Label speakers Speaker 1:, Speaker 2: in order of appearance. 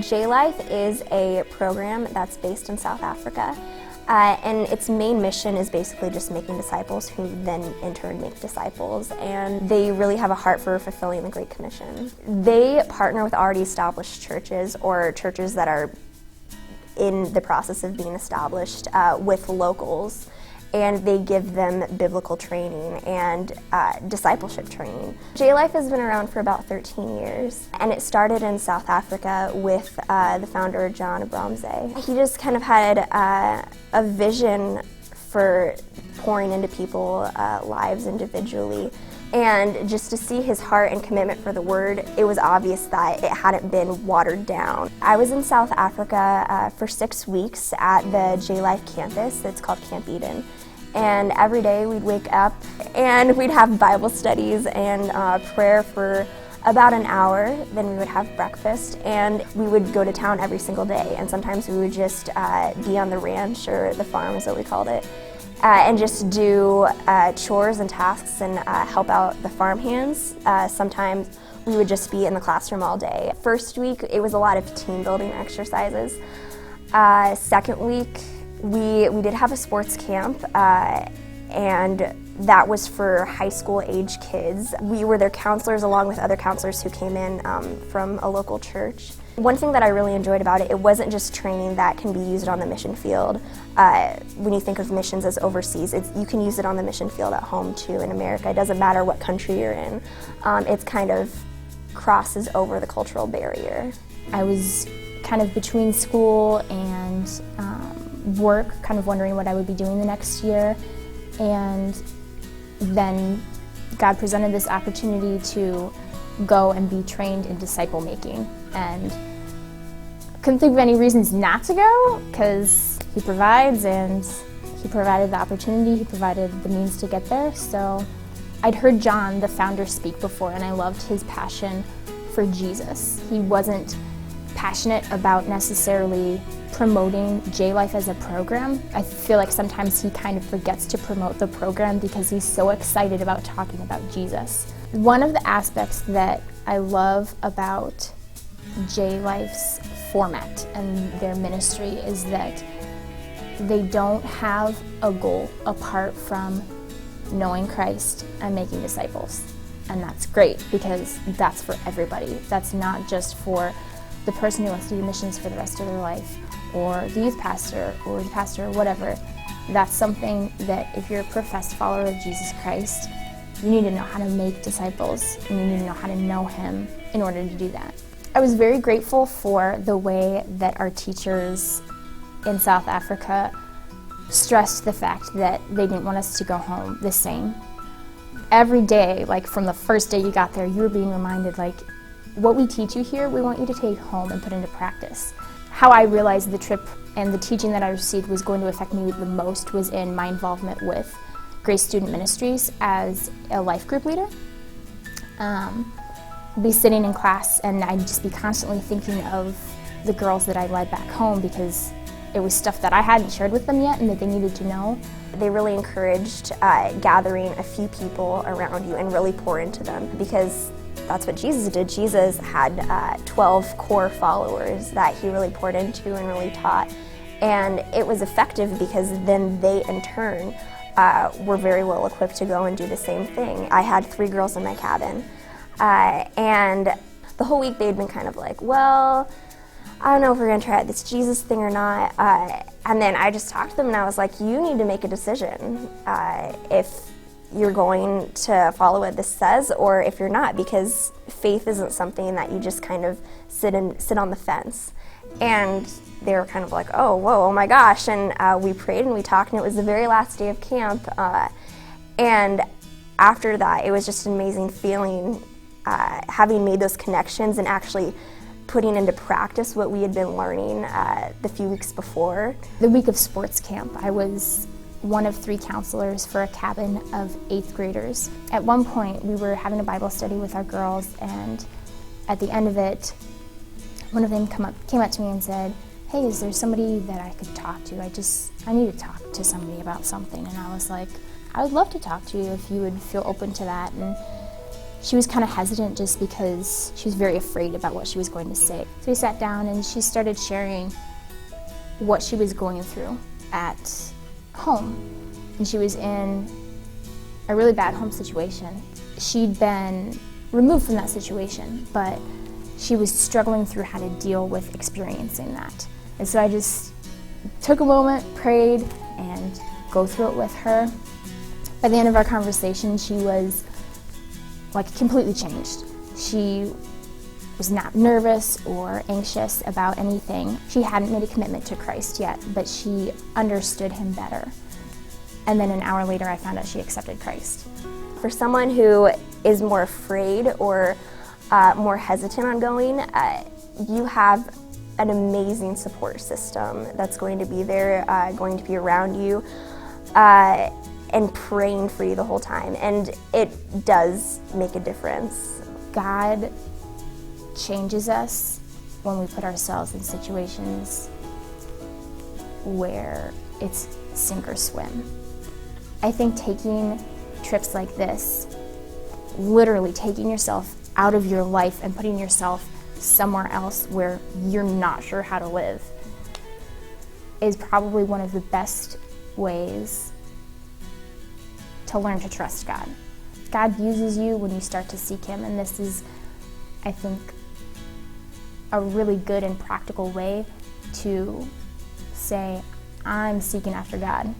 Speaker 1: J-Life is a program that's based in South Africa, and its main mission is basically just making disciples who then in turn make disciples, and they really have a heart for fulfilling the Great Commission. They partner with already established churches or churches that are in the process of being established with locals, and they give them biblical training and discipleship training. J-Life has been around for about 13 years, and it started in South Africa with the founder, John Abramze. He just kind of had a vision for pouring into people's lives individually, and just to see his heart and commitment for the Word, it was obvious that it hadn't been watered down. I was in South Africa for 6 weeks at the J-Life campus. It's called Camp Eden. And every day we'd wake up and we'd have Bible studies and prayer for about an hour. Then we would have breakfast, and we would go to town every single day. And sometimes we would just be on the ranch, or the farm is what we called it, and just do chores and tasks and help out the farm hands. Sometimes we would just be in the classroom all day. First week, it was a lot of team building exercises. Second week, we did have a sports camp, and that was for high school age kids. We were their counselors along with other counselors who came in from a local church. One thing that I really enjoyed about it, it wasn't just training that can be used on the mission field. When you think of missions as overseas, you can use it on the mission field at home too in America. It doesn't matter what country you're in. It's kind of crosses over the cultural barrier.
Speaker 2: I was kind of between school and work, kind of wondering what I would be doing the next year, and then God presented this opportunity to go and be trained in disciple making, and couldn't think of any reasons not to go, because He provides, and He provided the opportunity, He provided the means to get there. So I'd heard John, the founder, speak before, and I loved his passion for Jesus. He wasn't passionate about necessarily promoting J-Life as a program. I feel like sometimes he kind of forgets to promote the program because he's so excited about talking about Jesus. One of the aspects that I love about J-Life's format and their ministry is that they don't have a goal apart from knowing Christ and making disciples. And that's great, because that's for everybody. That's not just for the person who wants to do missions for the rest of their life, or the youth pastor, or the pastor, or whatever. That's something that if you're a professed follower of Jesus Christ, you need to know how to make disciples, and you need to know how to know Him in order to do that. I was very grateful for the way that our teachers in South Africa stressed the fact that they didn't want us to go home the same. Every day, like from the first day you got there, you were being reminded, like, what we teach you here, we want you to take home and put into practice. How I realized the trip and the teaching that I received was going to affect me the most was in my involvement with Grace Student Ministries as a life group leader. Be sitting in class, and I'd just be constantly thinking of the girls that I led back home, because it was stuff that I hadn't shared with them yet and that they needed to know. They really encouraged gathering a few people around you and really pour into them, because that's what Jesus did. Jesus had 12 core followers that He really poured into and really taught. And it was effective because then they, in turn, were very well equipped to go and do the same thing. I had 3 girls in my cabin. And the whole week they'd been kind of like, well, I don't know if we're going to try this Jesus thing or not. And then I just talked to them and I was like, you need to make a decision if you're going to follow what this says or if you're not, because faith isn't something that you just kind of sit on the fence. And they were kind of like, oh, whoa, oh my gosh. And we prayed and we talked, and it was the very last day of camp. And after that, it was just an amazing feeling, having made those connections and actually putting into practice what we had been learning the few weeks before. The week of sports camp, I was one of 3 counselors for a cabin of 8th graders. At one point, we were having a Bible study with our girls, and at the end of it, one of them came up to me and said, hey, is there somebody that I could talk to? I need to talk to somebody about something. And I was like, I would love to talk to you if you would feel open to that. And she was kind of hesitant just because she was very afraid about what she was going to say. So we sat down and she started sharing what she was going through at home. And she was in a really bad home situation. She'd been removed from that situation, but she was struggling through how to deal with experiencing that. And so I just took a moment, prayed, and go through it with her. By the end of our conversation, she was like completely changed. She was not nervous or anxious about anything. She hadn't made a commitment to Christ yet, but she understood him better. And then an hour later, I found out she accepted Christ.
Speaker 1: For someone who is more afraid or more hesitant on going, you have an amazing support system that's going to be there, going to be around you, and praying for you the whole time. And it does make a difference.
Speaker 2: God changes us when we put ourselves in situations where it's sink or swim. I think taking trips like this, literally taking yourself out of your life and putting yourself somewhere else where you're not sure how to live, is probably one of the best ways to learn to trust God. God uses you when you start to seek him, and this is, I think, a really good and practical way to say, I'm seeking after God.